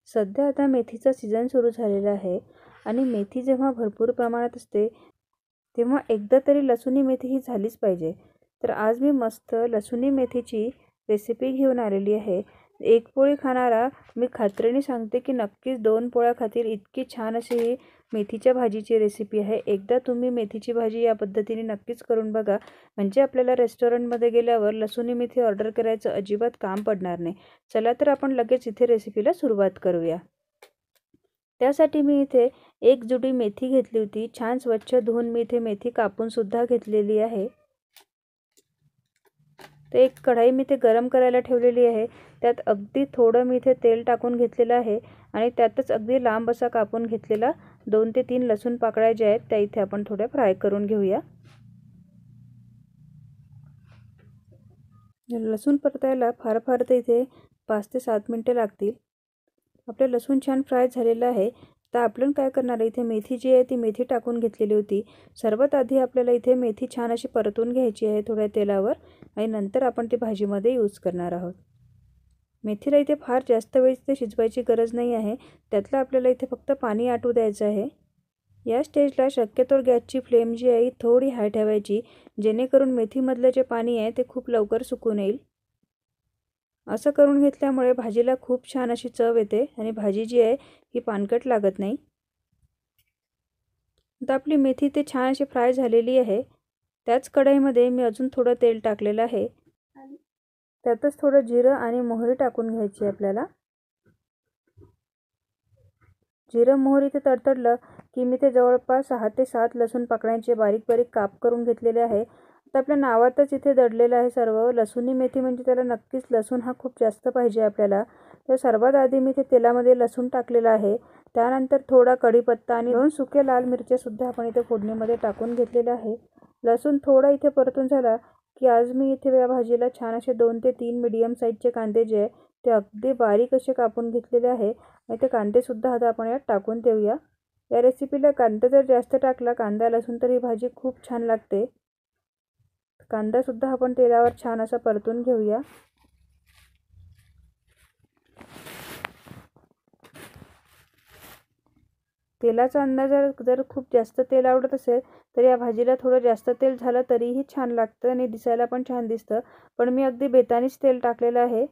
सध्या आता मेथीचा सीझन सुरू झालेला आहे आणि मेथी जेव्हा भरपूर प्रमाणात असते तेव्हा एकदा तरी लसूणी मेथी ही झालीच पाहिजे। तर आज मी मस्त लसूणी मेथीची रेसिपी घेऊन आलेली आहे। एक पोळी खाणारा मी खात्रीने सांगते की नक्कीच 2 पोळ्या खातील, इतकी छान अशी ही मेथीच्या भाजीची रेसिपी आहे। एकदा तुम्ही मेथीची भाजी या पद्धतीने नक्कीच करून बघा, म्हणजे आपल्याला रेस्टॉरंटमध्ये गेल्यावर लसूणी मेथी ऑर्डर करायचं अजिबात काम पडणार नाही। चला तर आपण लगेच इथे रेसिपीला सुरुवात करूया। त्यासाठी मी इथे एक जुडी मेथी घेतली होती। छान स्वच्छ धुवून मी इथे मेथी कापून सुद्धा घेतलेली आहे। तर एक कढाई मी इथे गरम करायला ठेवलेली आहे। त्यात अगदी थोडं मी इथे तेल टाकून घेतलेलं आहे आणि त्यातच अगदी लांब असा कापून घेतलेला 2 ते 3 लसूण पाकळ्या ज्या आहेत त्या इथे आपण थोड्या फ्राय करून घेऊया। लसूण परतायला फार फार तर इथे 5 ते 7 मिनिटे लागतील। आपले लसूण छान फ्राय झालेलं आहे। तर आपण काय करणार आहे, इथे मेथी जी आहे ती मेथी टाकून घेतलेली होती। सर्वात आधी आपल्याला इथे मेथी छान अशी परतून घ्यायची आहे थोड्या तेलावर आणि नंतर आपण ती भाजीमध्ये यूज करणार आहोत। मेथीला इथे फार जास्त वेळ इथे शिजवायची गरज नाही आहे। त्यातलं आपल्याला इथे फक्त पाणी आटू द्यायचं आहे। या स्टेजला शक्यतो गॅसची फ्लेम जी आहे थोडी हाय ठेवायची, जेणेकरून मेथीमधलं जे पाणी आहे ते खूप लवकर सुकून येईल। असं करून घेतल्यामुळे भाजीला खूप छान अशी चव येते आणि भाजी जी आहे ही पानकट लागत नाही। आता आपली मेथी ते छान अशी फ्राय झालेली आहे। त्याच कढईमध्ये मी अजून थोडं तेल टाकलेलं आहे। त्यातच थोडं जिरं आणि मोहरी टाकून घ्यायची आपल्याला। जिरं मोहरी ते तडतडलं की मी ते जवळपास 6 ते 7 लसूण पाकळ्यांचे बारीक बारीक काप करून घेतलेले आहे। आता आपल्या नावातच इथे दडलेलं आहे सर्व। लसूणी मेथी म्हणजे त्याला नक्कीच लसूण हा खूप जास्त पाहिजे आपल्याला। तर सर्वात आधी मी इथे तेलामध्ये लसूण टाकलेला आहे। त्यानंतर थोडा कढीपत्ता आणि 2 सुके लाल मिरच्या सुद्धा आपण इथे फोडणीमध्ये टाकून घेतलेला आहे। लसूण थोडा इथे परतून झाला की आज मी इथे या भाजीला छान असे 2 ते 3 मीडियम साईजचे कांदे जे आहे ते अगदी बारीक असे कापून घेतलेले आहे आणि ते कांदे सुद्धा आता आपण यात टाकून देऊया। या रेसिपीला कांदा जर जास्त टाकला, कांदा लसूण, तर ही भाजी खूप छान लागते। कांदा सुद्धा आपण तेलावर छान असा परतून घेऊया। तेलाचा अंदाज जर खूप जास्त तेल आवडत असेल तर या भाजीला थोडं जास्त तेल झालं तरीही छान लागतं आणि दिसायला पण छान दिसतं। पण मी अगदी बेतानीच तेल टाकलेलं आहे।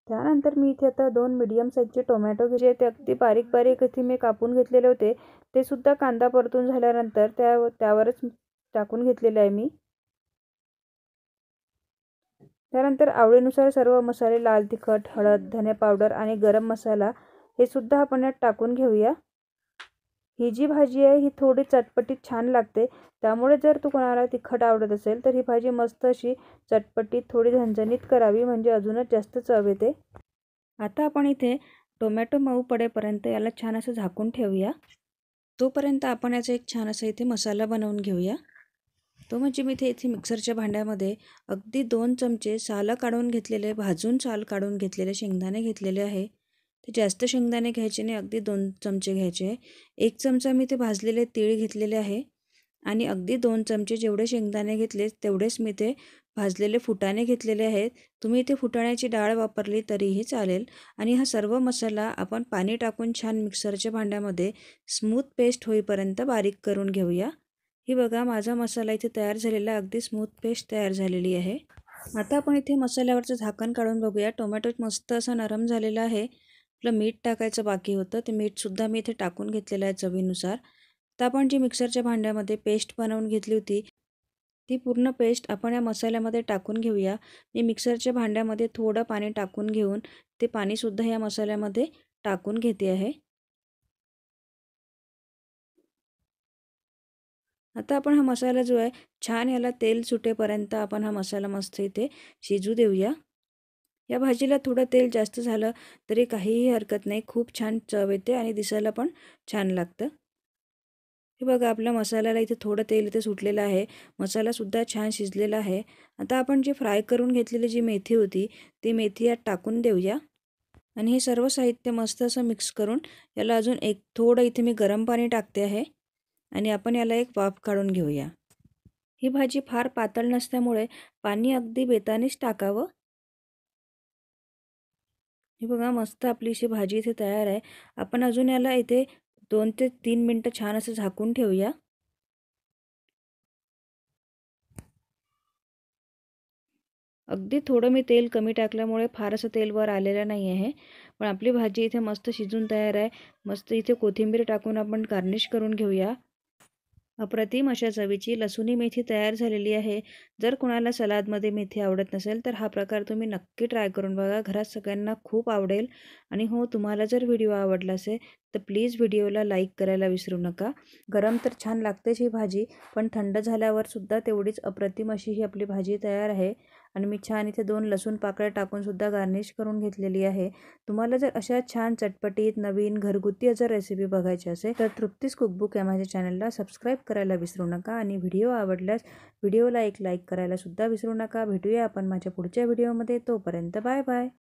त्यानंतर मी इथे आता 2 मीडियम साईजचे टोमॅटो जे ते अगदी बारीक बारीक इथे मी कापून घेतलेले होते, ते सुद्धा कांदा परतून झाल्यानंतर त्यावरच टाकून घेतलेले आहे मी। त्यानंतर आवडीनुसार सर्व मसाले, लाल तिखट, हळद, धने पावडर आणि गरम मसाला हे सुद्धा आपण यात टाकून घेऊया। ही जी भाजी आहे ही थोडी चटपटीत छान लागते, त्यामुळे जर कोणाला तिखट आवडत असेल तर ही भाजी मस्त अशी चटपटीत थोडी झणझणीत करावी, म्हणजे अजूनच जास्त चव येते। आता आपण इथे टोमॅटो मऊ पडेपर्यंत याला छान असं झाकून ठेवूया। तोपर्यंत आपण याचा एक छान असा इथे मसाला बनवून घेऊया। तो म्हणजे मी इथे मिक्सरच्या भांड्यामध्ये अगदी 2 चमचे सालं काढून घेतलेले, भाजून साल काढून घेतलेले शेंगदाणे घेतलेले आहे। ते जास्त शेंगदाणे घ्यायचे नाही, अगदी 2 चमचे घ्यायचे। 1 चमचा मी ते भाजलेले तीळ घेतलेले आहे आणि अगदी 2 चमचे जेवढे शेंगदाणे घेतले तेवढेच मी ते भाजलेले फुटाणे घेतलेले आहेत। तुम्ही इथे फुटाण्याची डाळ वापरली तरीही चालेल। आणि हा सर्व मसाला आपण पाणी टाकून छान मिक्सरच्या भांड्यामध्ये स्मूथ पेस्ट होईपर्यंत बारीक करून घेऊया। ही बघा, माझा मसाला इथे तयार झालेला, अगदी स्मूथ पेस्ट तयार झालेली आहे। आता आपण इथे मसाल्यावरचं झाकण काढून बघूया। टोमॅटो मस्त असा नरम झालेला आहे। आपलं मीठ टाकायचं बाकी होतं, ते मीठसुद्धा मी इथे टाकून घेतलेलं आहे चवीनुसार। तर आपण जी मिक्सरच्या भांड्यामध्ये पेस्ट बनवून घेतली होती ती पूर्ण पेस्ट आपण या मसाल्यामध्ये टाकून घेऊया। मी मिक्सरच्या भांड्यामध्ये थोडं पाणी टाकून घेऊन ते पाणीसुद्धा या मसाल्यामध्ये टाकून घेते आहे। आता आपण हा मसाला जो आहे छान याला तेल सुटेपर्यंत आपण हा मसाला मस्त इथे शिजू देऊया। या भाजीला थोडं तेल जास्त झालं तरी काहीही हरकत नाही, खूप छान चव येते आणि दिसायला पण छान लागतं। हे बघा, आपल्या मसाल्याला इथे थोडं तेल इथे सुटलेलं आहे, मसालासुद्धा छान शिजलेला आहे। आता आपण जी फ्राय करून घेतलेली जी मेथी होती ती मेथी यात टाकून देऊया आणि हे सर्व साहित्य मस्त असं मिक्स करून याला अजून एक थोडं इथे मी गरम पाणी टाकते आहे आणि आपण याला एक वाफ काढून घेऊया। ही भाजी फार पातळ नसल्यामुळे पाणी अगदी बेतानेच टाकावं। हे बघा मस्त आपली अशी भाजी इथे तयार आहे. आपण अजून याला इथे 2 ते 3 मिनिटं छान असं झाकून ठेवूया. अगदी थोडं मी तेल कमी टाकल्यामुळे फार असं तेल वर आलेलं नाही आहे. पण आपली भाजी इथे मस्त शिजून तयार आहे. मस्त इथे कोथिंबीर टाकून आपण गार्निश करून घेऊया. अप्रतिम अशा चवीची लसुणी मेथी तयार झालेली आहे. जर कुणाला सलादमध्ये मेथी आवडत नसेल तर हा प्रकार तुम्ही नक्की ट्राय करून बघा. घरात सगळ्यांना खूप आवडेल. आणि हो, तुम्हाला जर व्हिडिओ आवडला असेल तर प्लीज व्हिडिओला लाईक करायला विसरू नका. गरम तर छान लागतेच ही भाजी, पण थंड झाल्यावर सुद्धा तेवढीच अप्रतिम अशी ही आपली भाजी तयार आहे. आणि मी छान इथे 2 लसूण पाकळ्या टाकून सुद्धा गार्निश करून घेतलेली आहे. तुम्हाला जर अशा छान चटपटीत नवीन घरगुती जर रेसिपी बघायची असेल तर तृप्तीज कुकबुक या माझ्या चॅनलला सबस्क्राईब करायला विसरू नका. आणि व्हिडिओ आवडल्यास व्हिडिओला एक लाईक करायला सुद्धा विसरू नका. भेटूया आपण माझ्या पुढच्या व्हिडिओमध्ये. तोपर्यंत बाय बाय.